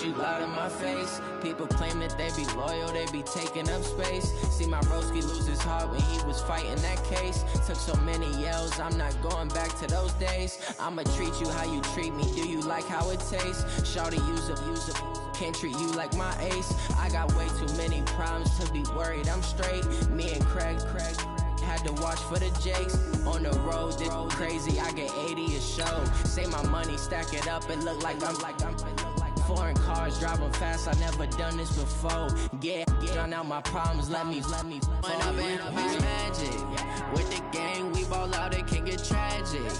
you loud in my face. People claim that they be loyal, they be taking up space. See my broski lose his heart when he was fighting that case. Took so many yells, I'm not going back to those days. I'ma treat you how you treat me, do you like how it tastes? Shawty, use up, can't treat you like my ace. I got way too many problems to be worried, I'm straight. Me and Craig had to watch for the Jakes. On the road, this crazy, I get 80 a show. Say my money, stack it up, it look like I'm foreign cars, driving fast, I never done this before. Get drown out my problems, let me When up in it's magic. With the gang, we ball out, it can get tragic.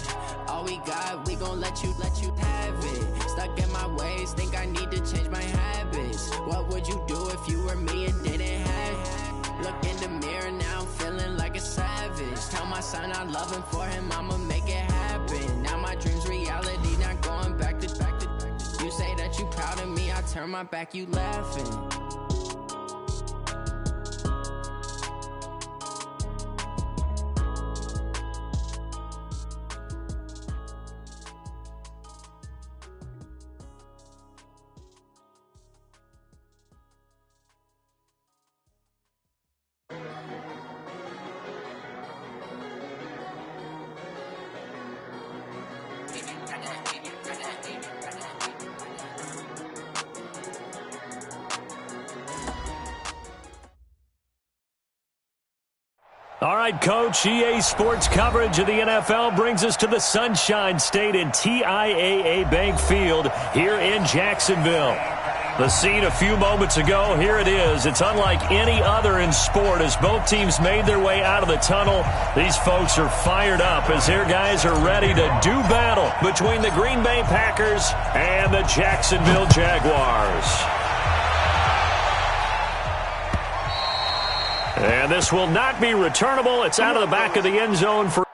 All we got, we gon' let you have it. Stuck in my ways, think I need to change my habits. What would you do if you were me and didn't have it? Look in the mirror, now I'm feeling like a savage. Tell my son I love him, for him I'ma make it happen. Now my dream's reality, not going back to. You say that you proud of me, I turn my back, you laughing. All right, Coach, EA Sports coverage of the NFL brings us to the Sunshine State and TIAA Bank Field here in Jacksonville. The scene a few moments ago, here it is. It's unlike any other in sport as both teams made their way out of the tunnel. These folks are fired up as their guys are ready to do battle between the Green Bay Packers and the Jacksonville Jaguars. And this will not be returnable. It's out of the back of the end zone for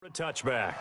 a touchback.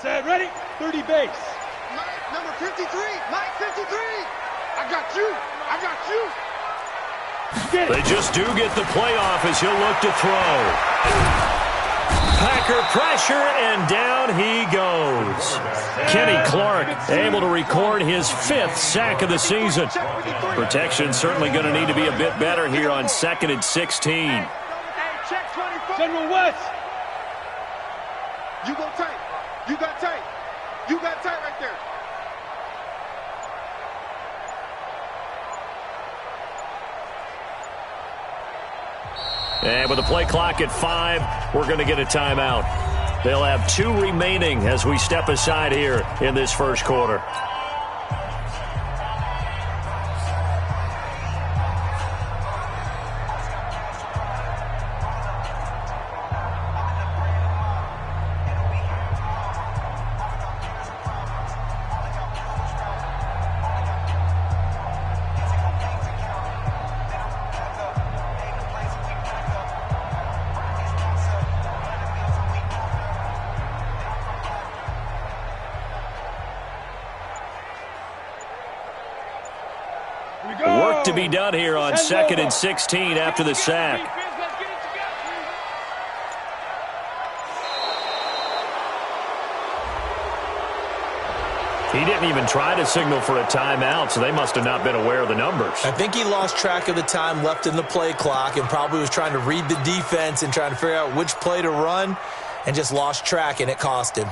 Set, ready, 30 base. Mike, number 53, Mike 53. I got you, I got you. They just do get the playoff as he'll look to throw. Packer pressure, and down he goes. Kenny Clark able to record his 5th sack of the season. Protection certainly going to need to be a bit better here on 2nd and 16. General West. You go tight. You got tight. You got tight right there. And with the play clock at 5, we're going to get a timeout. They'll have 2 remaining as we step aside here in this first quarter. Work to be done here on 2nd and 16 after the sack. He didn't even try to signal for a timeout, so they must have not been aware of the numbers. I think he lost track of the time left in the play clock and probably was trying to read the defense and trying to figure out which play to run and just lost track, and it cost him.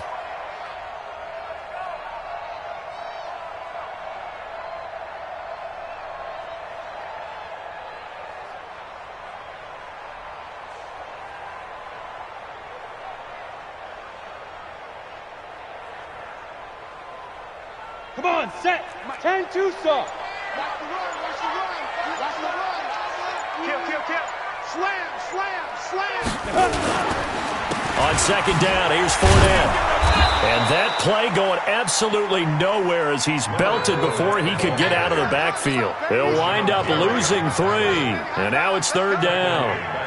Come on, set. 10-2 stop. Watch the run. Watch the run. Watch the run. Kill. Slam. On 2nd down, here's Fournette. And that play going absolutely nowhere as he's belted before he could get out of the backfield. He'll wind up losing 3. And now it's 3rd down.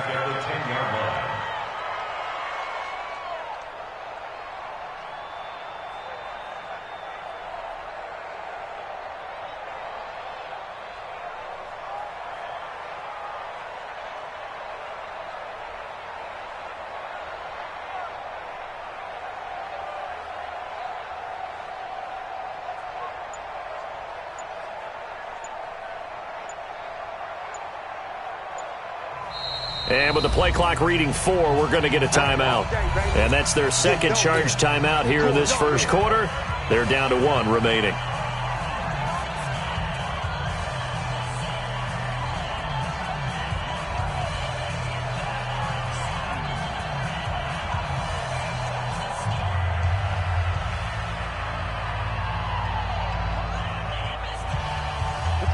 And with the play clock reading 4, we're going to get a timeout. And that's their 2nd charge timeout here in this first quarter. They're down to 1 remaining.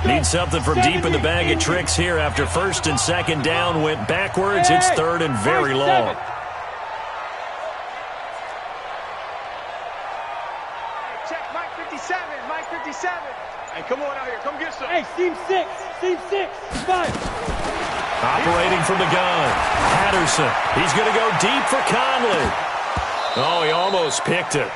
Need something from deep in the bag of tricks here after 1st and 2nd down went backwards. It's 3rd and very long. Check Mike 57. Mike 57. Hey, come on out here. Come get some. Hey, seam 6. Seam 6. 5. Operating from the gun. Patterson. He's going to go deep for Conley. Oh, he almost picked it.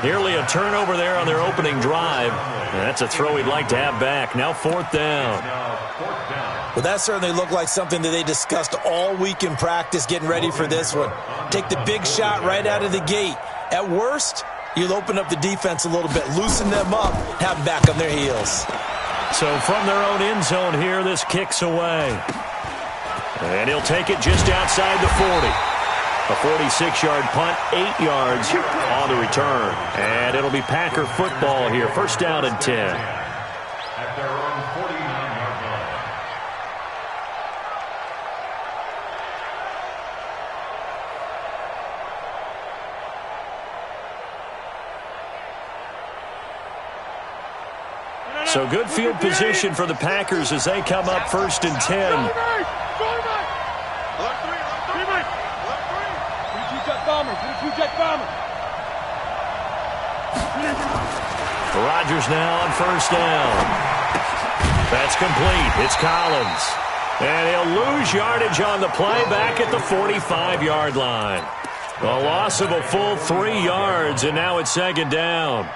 Nearly a turnover there on their opening drive. And that's a throw he'd like to have back. Now 4th down. Well, that certainly looked like something that they discussed all week in practice getting ready for this one. Take the big shot right out of the gate. At worst, you'll open up the defense a little bit, loosen them up, have them back on their heels. So from their own end zone here, this kicks away. And he'll take it just outside the 40. A 46-yard punt, 8 yards on the return. And it'll be Packer football here. 1st down and 10. At their own 49-yard line. So good field position for the Packers as they come up 1st and 10. Rodgers now on 1st down. That's complete. It's Collins. And he'll lose yardage on the play back at the 45-yard line. A loss of a full 3 yards, and now it's 2nd down.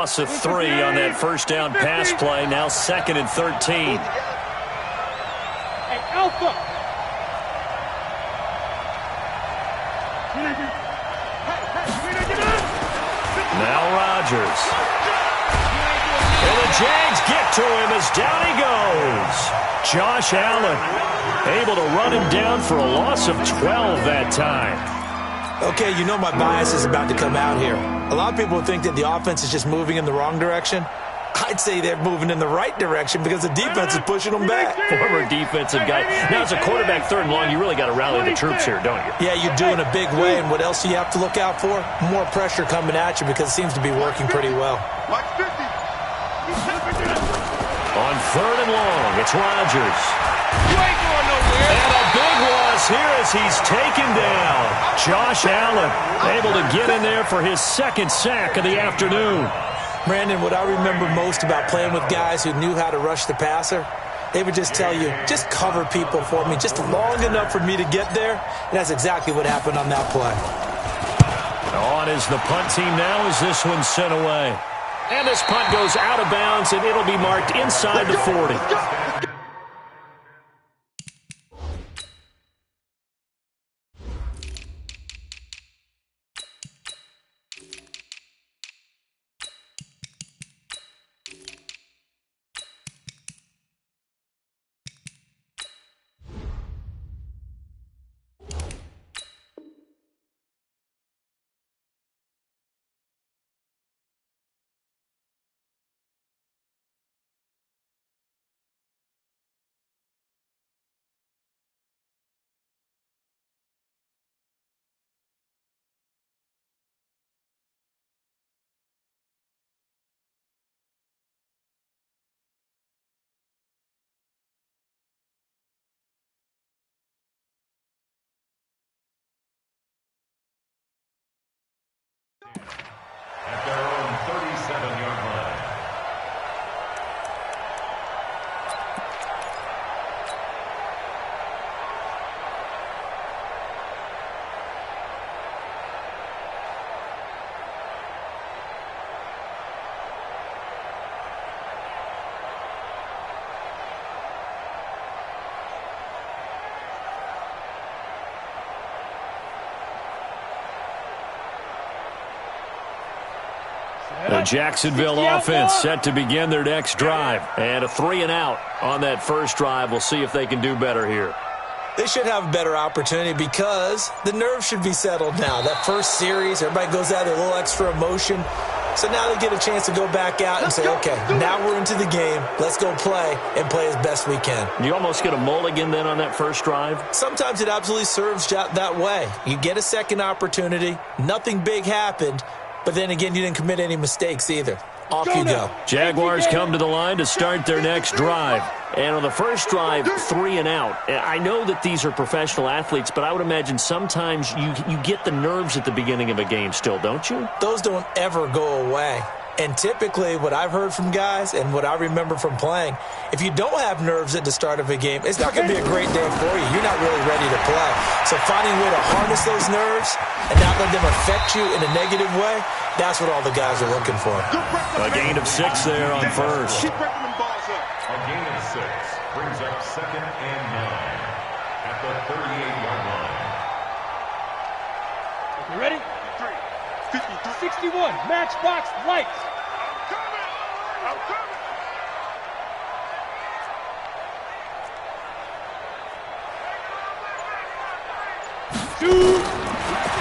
loss of 3 on that first down pass play. Now 2nd and 13. Hey, Alpha. Now Rodgers. And the Jags get to him as down he goes. Josh Allen able to run him down for a loss of 12 that time. Okay, you know my bias is about to come out here. A lot of people think that the offense is just moving in the wrong direction. I'd say they're moving in the right direction because the defense is pushing them back. Former defensive guy. Now, as a quarterback 3rd and long, you really got to rally the troops here, don't you? Yeah, you do in a big way. And what else do you have to look out for? More pressure coming at you because it seems to be working pretty well. On 3rd and long, it's Rodgers. And a big loss here as he's taken down. Josh Allen able to get in there for his 2nd sack of the afternoon. Brandon, what I remember most about playing with guys who knew how to rush the passer, they would just tell you, just cover people for me, just long enough for me to get there. And that's exactly what happened on that play. On is the punt team now as this one's sent away. And this punt goes out of bounds, and it'll be marked inside the 40. At their own 37-yard line. The Jacksonville offense set to begin their next drive. And a 3 and out on that first drive. We'll see if they can do better here. They should have a better opportunity because the nerves should be settled now. That first series, everybody goes out with a little extra emotion. So now they get a chance to go back out and say, okay, now we're into the game. Let's go play and play as best we can. You almost get a mulligan then on that first drive? Sometimes it absolutely serves that way. You get a second opportunity. Nothing big happened. But then again, you didn't commit any mistakes either. Off you go. Jaguars come to the line to start their next drive. And on the first drive, 3 and out. I know that these are professional athletes, but I would imagine sometimes you get the nerves at the beginning of a game still, don't you? Those don't ever go away. And typically, what I've heard from guys and what I remember from playing, if you don't have nerves at the start of a game, it's not going to be a great day for you. You're not really ready to play. So finding a way to harness those nerves and not let them affect you in a negative way, that's what all the guys are looking for. A gain of 6 there on first. A gain of 6 brings up 2nd and 9 at the 38-yard line. You ready? 61, Matchbox Lights. I'm coming.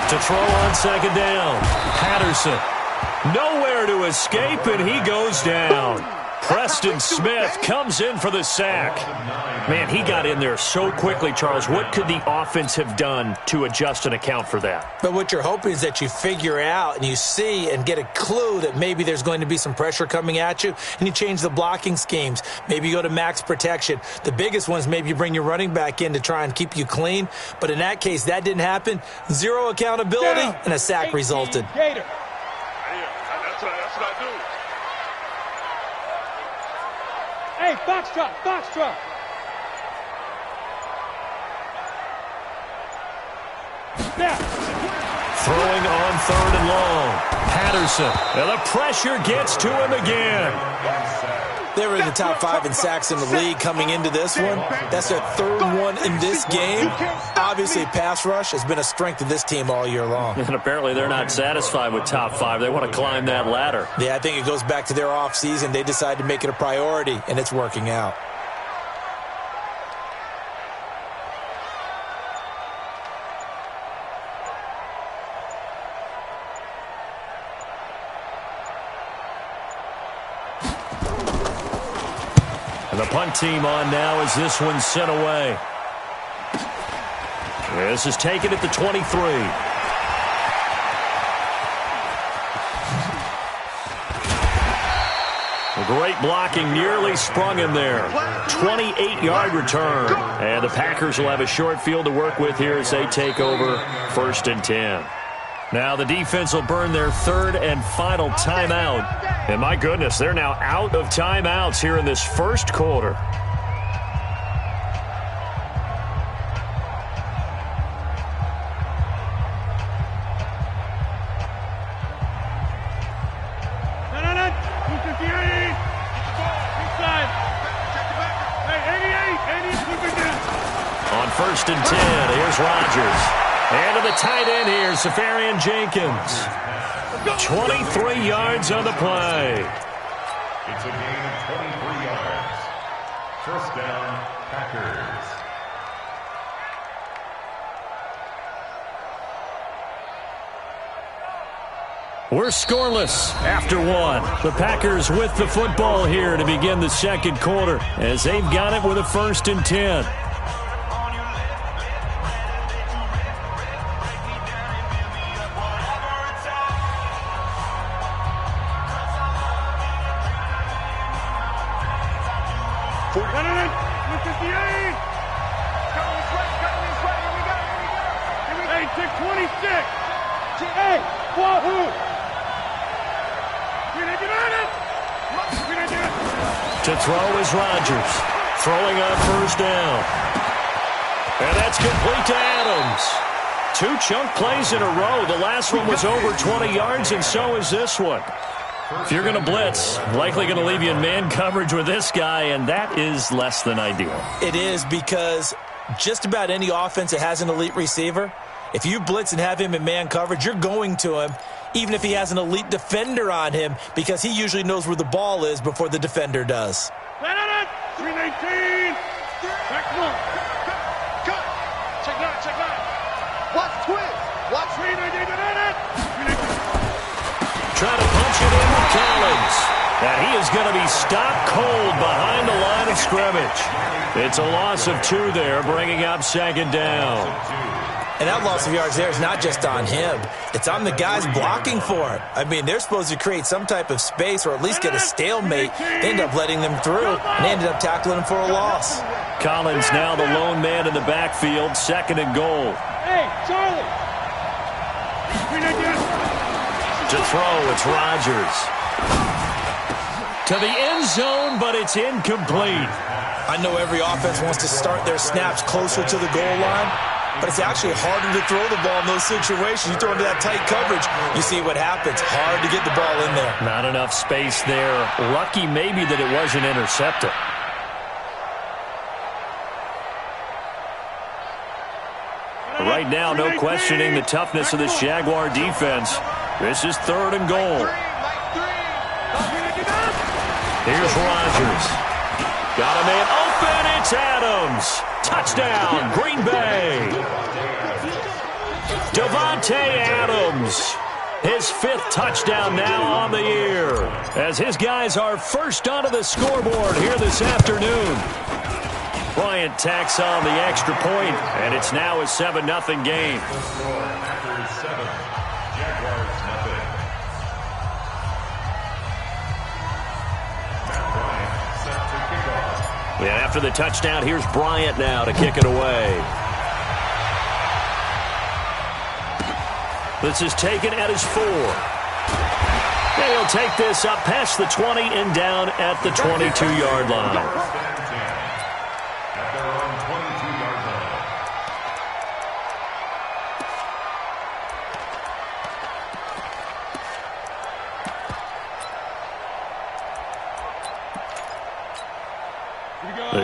To throw on 2nd down. Patterson. Nowhere to escape, and he goes down. Preston Smith comes in for the sack. Man, he got in there so quickly, Charles. What could the offense have done to adjust and account for that? But what you're hoping is that you figure out and you see and get a clue that maybe there's going to be some pressure coming at you, and you change the blocking schemes. Maybe you go to max protection. The biggest one is maybe you bring your running back in to try and keep you clean. But in that case, that didn't happen. Zero accountability, and a sack resulted. Gator. That's what I do. Hey, Foxtrot, Foxtrot. Snap. Throwing on 3rd and long. Anderson. And the pressure gets to him again. They were in the top 5 in sacks in the league coming into this one. That's their 3rd one in this game. Obviously, pass rush has been a strength of this team all year long. And apparently they're not satisfied with top 5. They want to climb that ladder. Yeah, I think it goes back to their offseason. They decided to make it a priority, and it's working out. And the punt team on now as this one's sent away. This is taken at the 23. Great blocking, nearly sprung him there. 28-yard return. And the Packers will have a short field to work with here as they take over 1st and 10. Now the defense will burn their 3rd and final timeout. And my goodness, they're now out of timeouts here in this first quarter. On 1st and 10, here's Rodgers. And to the tight end here, Safarian Jenkins. 23 yards on the play. It's a gain of 23 yards. 1st down, Packers. We're scoreless after 1. The Packers with the football here to begin the 2nd quarter as they've got it with a 1st and 10. To throw is Rodgers. Throwing on 1st down. And that's complete to Adams. 2 chunk plays in a row. The last one was over 20 yards, and so is this one. If you're going to blitz, likely going to leave you in man coverage with this guy, and that is less than ideal. It is, because just about any offense that has an elite receiver, if you blitz and have him in man coverage, you're going to him, even if he has an elite defender on him, because he usually knows where the ball is before the defender does. 319. Back one. Cut. Check 9, check 9. Watch twist. Watch 319. Trying to punch it in with Collins. And he is going to be stopped cold behind the line of scrimmage. It's a loss of 2 there, bringing up 2nd down. And that loss of yards there is not just on him. It's on the guys blocking for him. I mean, they're supposed to create some type of space or at least get a stalemate. They end up letting them through, and they ended up tackling him for a loss. Collins now the lone man in the backfield, 2nd and goal. Hey, Charlie. To throw, it's Rodgers. To the end zone, but it's incomplete. I know every offense wants to start their snaps closer to the goal line, but it's actually harder to throw the ball in those situations. You throw into that tight coverage, you see what happens. Hard to get the ball in there. Not enough space there. Lucky maybe that it wasn't intercepted. Right now, no questioning the toughness of this Jaguar defense. This is 3rd and goal. Here's Rodgers. Got a man open. It's Adams. Touchdown, Green Bay. Devontae Adams. His 5th touchdown now on the year, as his guys are first onto the scoreboard here this afternoon. Bryant tacks on the extra point, and it's now a 7-0 game. Packers 7, Jaguars nothing. Matt Bryant set to kick off. And after the touchdown, here's Bryant now to kick it away. This is taken at his 4. And he'll take this up past the 20 and down at the 22-yard line. At their own 22-yard line.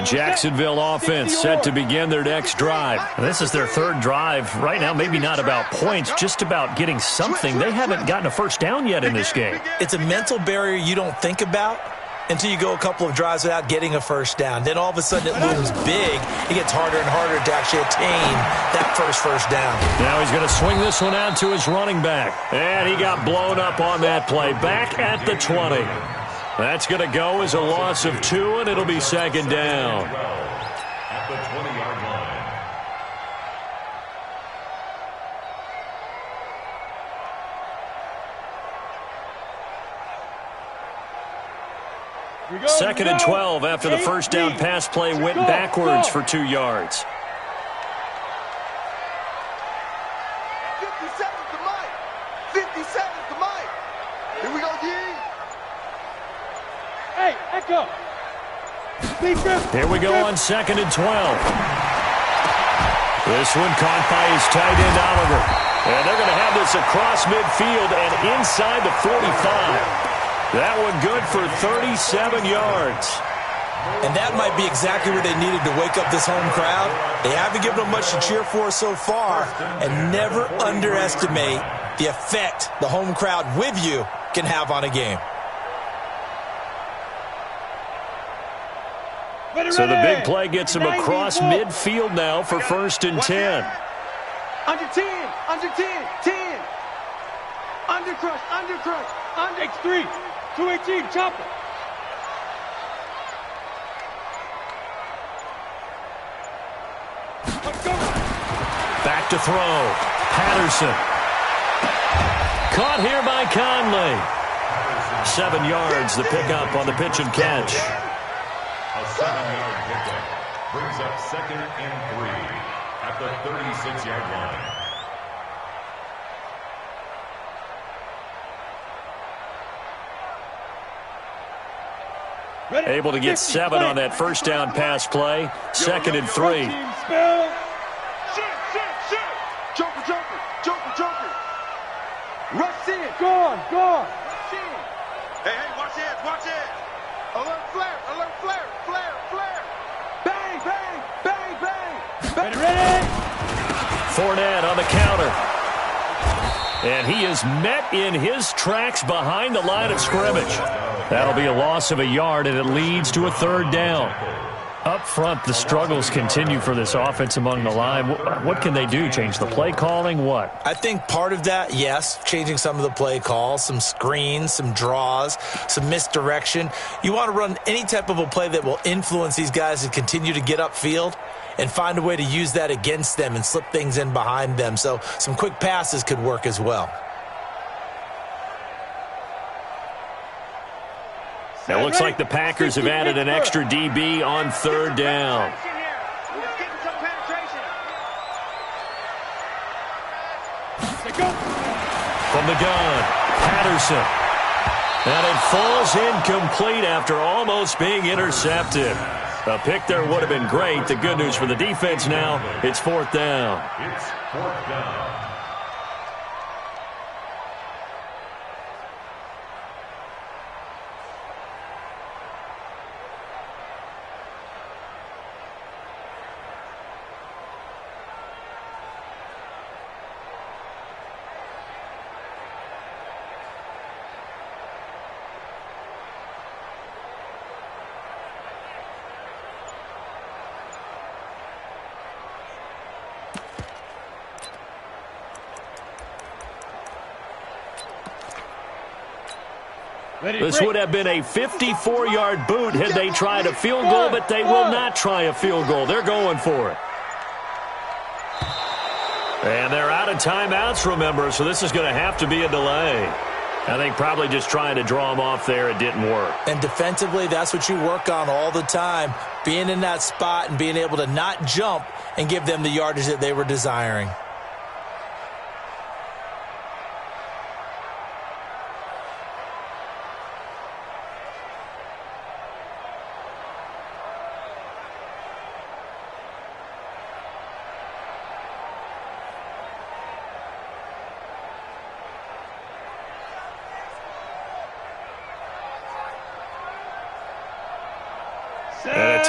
The Jacksonville offense set to begin their next drive. This is their third drive. Right now, maybe not about points, just about getting something. They haven't gotten a first down yet in this game. It's a mental barrier you don't think about until you go a couple of drives without getting a first down. Then all of a sudden it looms big. It gets harder and harder to actually attain that first down. Now he's going to swing this one out to his running back. And he got blown up on that play. Back at the 20. That's going to go as a loss of 2, and it'll be second down. At the 20-yard line. Second and 12 after the first down pass play went backwards for 2 yards. 50 seconds to Mike. 50 seconds to Mike. Here we go, D. Hey, Echo. Here we go on second and 12. This one caught by his tight end, Oliver. And they're going to have this across midfield and inside the 45. That one good for 37 yards. And that might be exactly what they needed to wake up this home crowd. They haven't given them much to cheer for so far. And never underestimate the effect the home crowd with you can have on a game. So the big play gets him across midfield now for first and 10. Under 10, under 10, 10. Under crush, under X3, 218, chopper. Back to throw. Patterson. Caught here by Conley. 7 yards, the pickup on the pitch and catch. A 7-yard pickup brings up second and 3 at the 36-yard line. Able to get 7 on that first down pass play. Second and 3. Joker. Rush in. Go on. Rush in. Hey, watch it. Alert flare. Bang. Ready. Fournette on the counter. And he is met in his tracks behind the line of scrimmage. That'll be a loss of a yard, and it leads to a third down. Up front, the struggles continue for this offense among the line. What can they do? Change the play calling? What? I think part of that, yes, changing some of the play calls, some screens, some draws, some misdirection. You want to run any type of a play that will influence these guys to continue to get upfield and find a way to use that against them and slip things in behind them. So some quick passes could work as well. It looks like the Packers have added an extra DB on third down. From the gun, Patterson. And it falls incomplete after almost being intercepted. A pick there would have been great. The good news for the defense now, it's fourth down. It's fourth down. This would have been a 54-yard boot had they tried a field goal, but they will not try a field goal. They're going for it. And they're out of timeouts, remember, so this is going to have to be a delay. I think probably just trying to draw them off there, it didn't work. And defensively, that's what you work on all the time, being in that spot and being able to not jump and give them the yardage that they were desiring.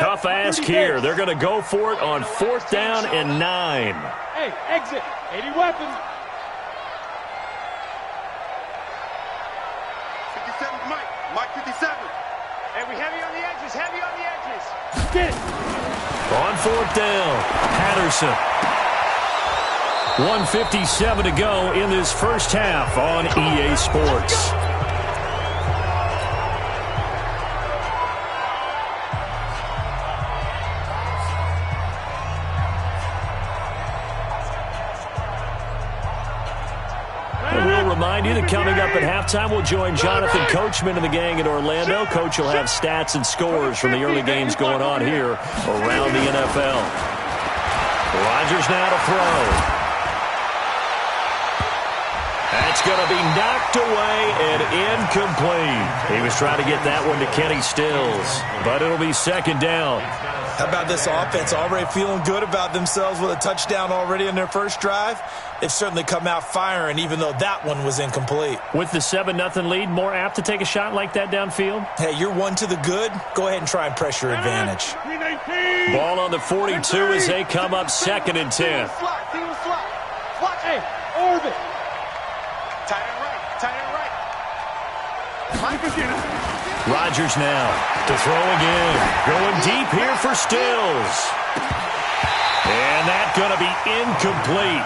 Tough ask here. They're going to go for it on 4th down and 9. Hey, exit. 80 weapons. 57's Mike. Mike 57. Hey, we heavy on the edges. Heavy on the edges. Get it. On 4th down, Patterson. 1:57 to go in this first half on EA Sports. We'll remind you that coming up at halftime, we'll join Jonathan Coachman and the gang in Orlando. Coach will have stats and scores from the early games going on here around the NFL. Rodgers now to throw. That's going to be knocked away and incomplete. He was trying to get that one to Kenny Stills, but it'll be 2nd down. How about this offense already feeling good about themselves with a touchdown already in their first drive? They've certainly come out firing, even though that one was incomplete. With the 7-0 lead, more apt to take a shot like that downfield? Hey, you're one to the good. Go ahead and try and press your advantage. Ball on the 42 as they come up 2nd and 10. Hey, orbit. Tight end right. Tight end right. Rodgers now to throw again. Going deep here for Stills. And that's going to be incomplete.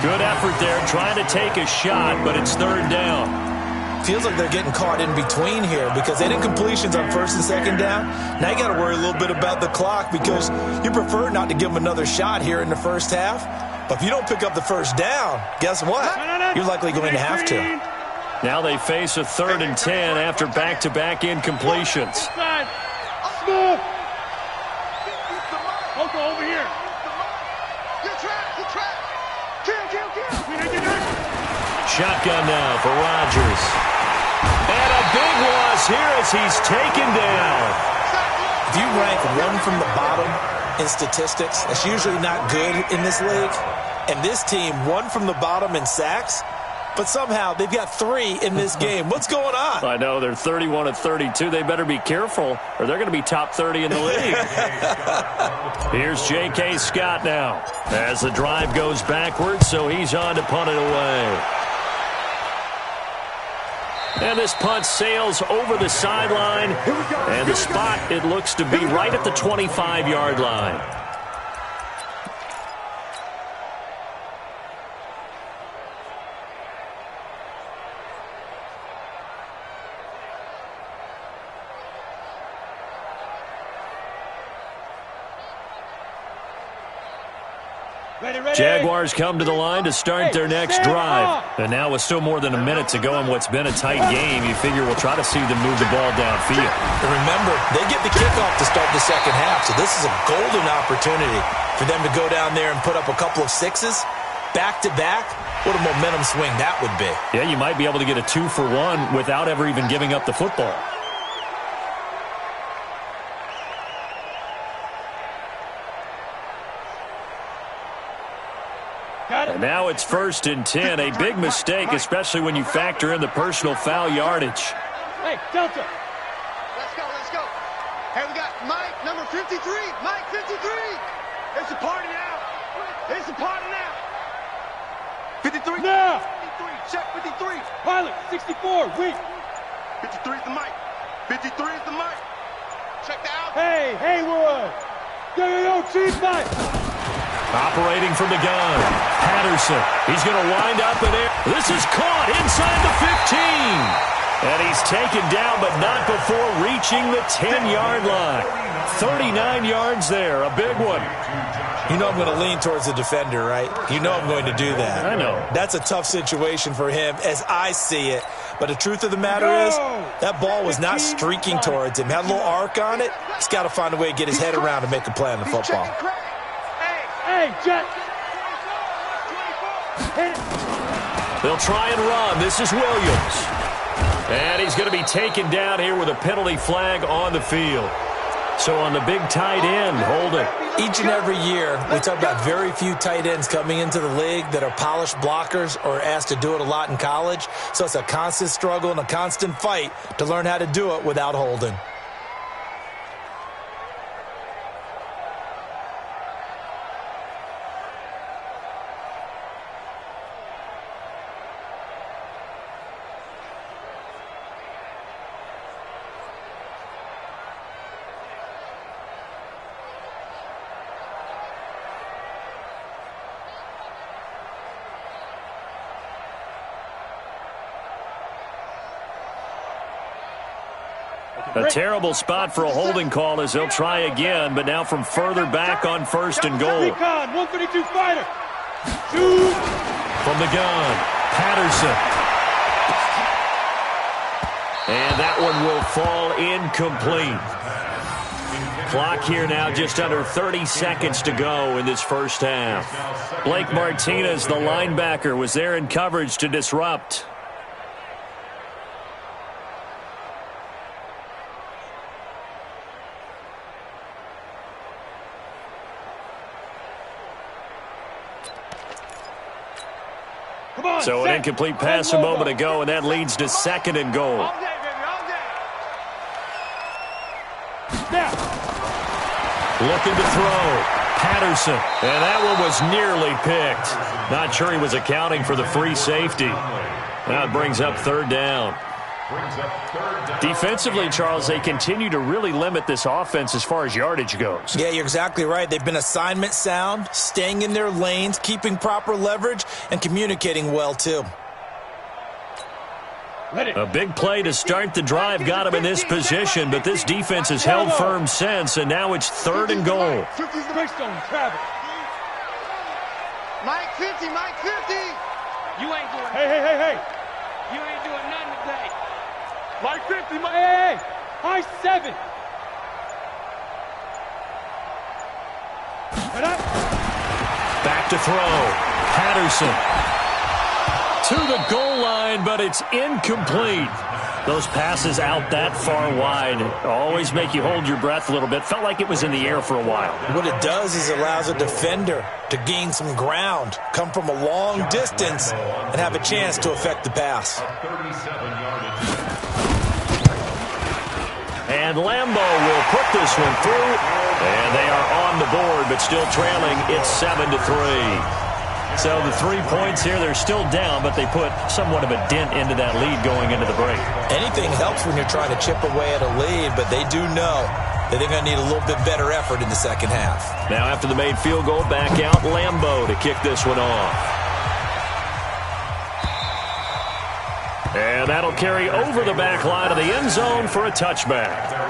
Good effort there trying to take a shot, but it's 3rd down. Feels like they're getting caught in between here because any completions on 1st and 2nd down, now you got to worry a little bit about the clock because you prefer not to give them another shot here in the first half. But if you don't pick up the 1st down, guess what? You're likely going to have to. Now they face a 3rd and 10 after back-to-back incompletions. Smooth. Coco over here. Good track. Good track. Kill. Shotgun now for Rodgers. And a big loss here as he's taken down. If you rank one from the bottom in statistics, that's usually not good in this league. And this team, one from the bottom in sacks, but somehow they've got 3 in this game. What's going on? I know, they're 31 of 32. They better be careful, or they're going to be top 30 in the league. Here's J.K. Scott now as the drive goes backwards, so he's on to punt it away. And this punt sails over the sideline, and the spot, it looks to be right at the 25-yard line. Jaguars come to the line to start their next drive. And now with still more than a minute to go in what's been a tight game, you figure we'll try to see them move the ball downfield. And remember, they get the kickoff to start the second half, so this is a golden opportunity for them to go down there and put up a couple of 6s back-to-back. What a momentum swing that would be. Yeah, you might be able to get a 2-for-1 without ever even giving up the football. And now it's 1st and 10. A big mistake, especially when you factor in the personal foul yardage. Hey, Delta. Let's go. Let's go. Hey, we got Mike, number 53. Mike, 53. It's a party now. It's a party now. 53. Now. 53. Check 53. Pilot, 64. Weak. 53 is the Mike. 53 is the Mike. Check that out. Hey, Haywood. Yo, Chief Mike. Operating from the gun, Patterson. He's going to wind up in there. This is caught inside the 15. And he's taken down, but not before reaching the 10-yard line. 39 yards there, a big one. You know I'm going to lean towards the defender, right? You know I'm going to do that. I know. That's a tough situation for him as I see it. But the truth of the matter is, that ball was not streaking towards him. Had a little arc on it. He's got to find a way to get his head around and make a play on the football. Hey, Jet. They'll try and run. This is Williams. And he's going to be taken down here with a penalty flag on the field. So on the big tight end, hold it. Each and every year, we talk about very few tight ends coming into the league that are polished blockers or asked to do it a lot in college. So it's a constant struggle and a constant fight to learn how to do it without holding. A terrible spot for a holding call as they'll try again, but now from further back on 1st and goal. Recon, 132 fighter. Shoot. From the gun, Patterson. And that one will fall incomplete. Clock here now, just under 30 seconds to go in this first half. Blake Martinez, the linebacker, was there in coverage to disrupt. So an incomplete pass a moment ago, and that leads to 2nd and goal. All day, baby, all day. Snap. Looking to throw. Patterson. And that one was nearly picked. Not sure he was accounting for the free safety. Now it brings up 3rd down. Defensively, Charles, they continue to really limit this offense as far as yardage goes. Yeah, you're exactly right. They've been assignment sound, staying in their lanes, keeping proper leverage, and communicating well, too. A big play to start the drive got him in this position, but this defense has held firm since, and now it's 3rd and goal. 50's the Greystone, Travis. Mike 50, Mike 50. You ain't doing Hey. You ain't doing nothing today. Mike 50, Mike. Hey. High 7. Back to throw. Patterson. To the goal line, but it's incomplete. Those passes out that far wide always make you hold your breath a little bit. Felt like it was in the air for a while. What it does is it allows a defender to gain some ground, come from a long distance, and have a chance to affect the pass. And Lambo will put this one through, and they are on the board, but still trailing. It's 7-3. So the 3 points here, they're still down, but they put somewhat of a dent into that lead going into the break. Anything helps when you're trying to chip away at a lead, but they do know that they're going to need a little bit better effort in the second half. Now after the made field goal, back out Lambo to kick this one off. And that'll carry over the back line of the end zone for a touchback.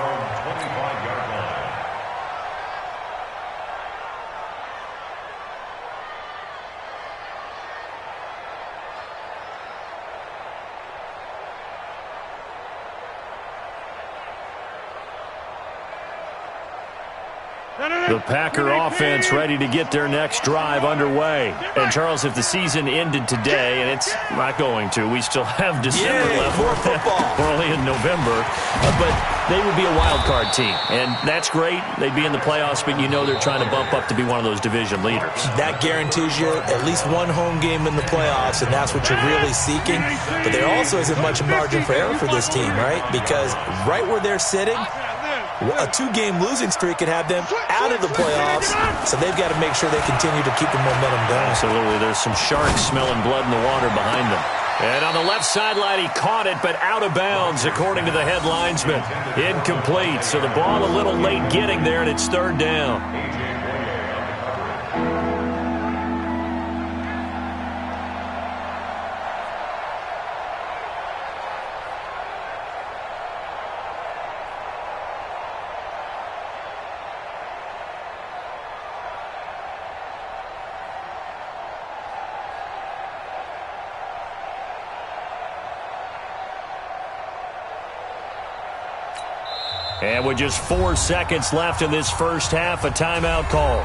The Packer offense ready to get their next drive underway. And, Charles, if the season ended today, and it's not going to, we still have December left. More football. We're only in November. But they would be a wild card team. And that's great. They'd be in the playoffs, but you know they're trying to bump up to be one of those division leaders. That guarantees you at least one home game in the playoffs, and that's what you're really seeking. But there also isn't much margin for error for this team, right? Because right where they're sitting, a 2-game losing streak could have them out of the playoffs, so they've got to make sure they continue to keep the momentum going. Absolutely. There's some sharks smelling blood in the water behind them. And on the left sideline, he caught it, but out of bounds, according to the head linesman. Incomplete, so the ball a little late getting there, and it's 3rd down. And with just 4 seconds left in this first half, a timeout call.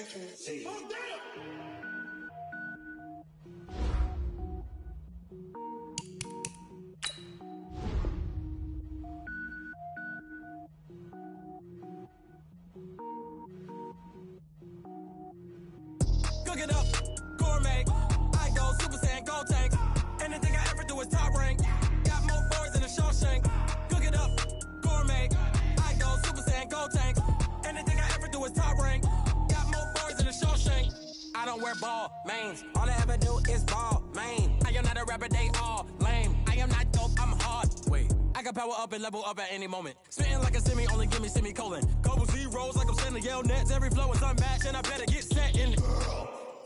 blac937's. Cook it up, gourmet. I go Super Saiyan, gold tank. Anything I ever do is top rank. Got more boards than a Shawshank. Cook it up, gourmet. I go Super Saiyan, gold tank. Anything I ever do is top rank. Got more boards than a Shawshank. I don't wear ball mains. All I ever do is ball main. I am not a rapper, they all lame. I am not dope, I'm hard. Wait, I can power up and level up at any moment. Spitting like a semi, only give me semicolon. Couple zeros like I'm sending yell nets. Every flow is unmatched and I better get set in.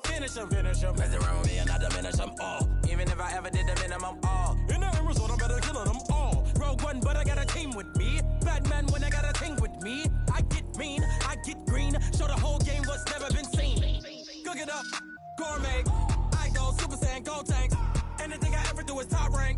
Finish them. Mess around with me and I diminish them all. Even if I ever did the minimum all. In the end result, I'm better killing them all. Rogue One, but I got a team with me. Batman when I got a team with me. I get mean, I get green. Show the whole game what's never been seen. Cook it up, gourmet. I go Super Saiyan, gold tank. Anything I ever do is top rank.